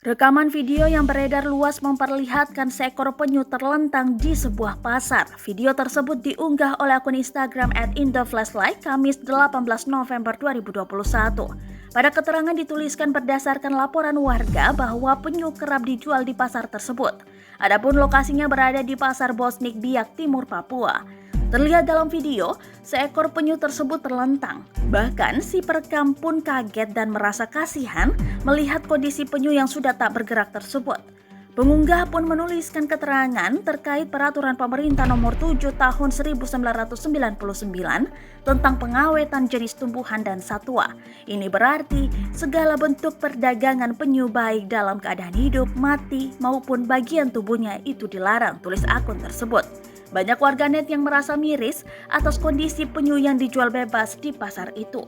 Rekaman video yang beredar luas memperlihatkan seekor penyu terlentang di sebuah pasar. Video tersebut diunggah oleh akun Instagram @indoflashlight Kamis 18 November 2021. Pada keterangan dituliskan berdasarkan laporan warga bahwa penyu kerap dijual di pasar tersebut. Adapun lokasinya berada di Pasar Bosnik Biak Timur, Papua. Terlihat dalam video, seekor penyu tersebut terlentang. Bahkan si perekam pun kaget dan merasa kasihan melihat kondisi penyu yang sudah tak bergerak tersebut. Pengunggah pun menuliskan keterangan terkait peraturan pemerintah nomor 7 tahun 1999 tentang pengawetan jenis tumbuhan dan satwa. Ini berarti segala bentuk perdagangan penyu baik dalam keadaan hidup, mati maupun bagian tubuhnya itu dilarang, tulis akun tersebut. Banyak warganet yang merasa miris atas kondisi penyu yang dijual bebas di pasar itu.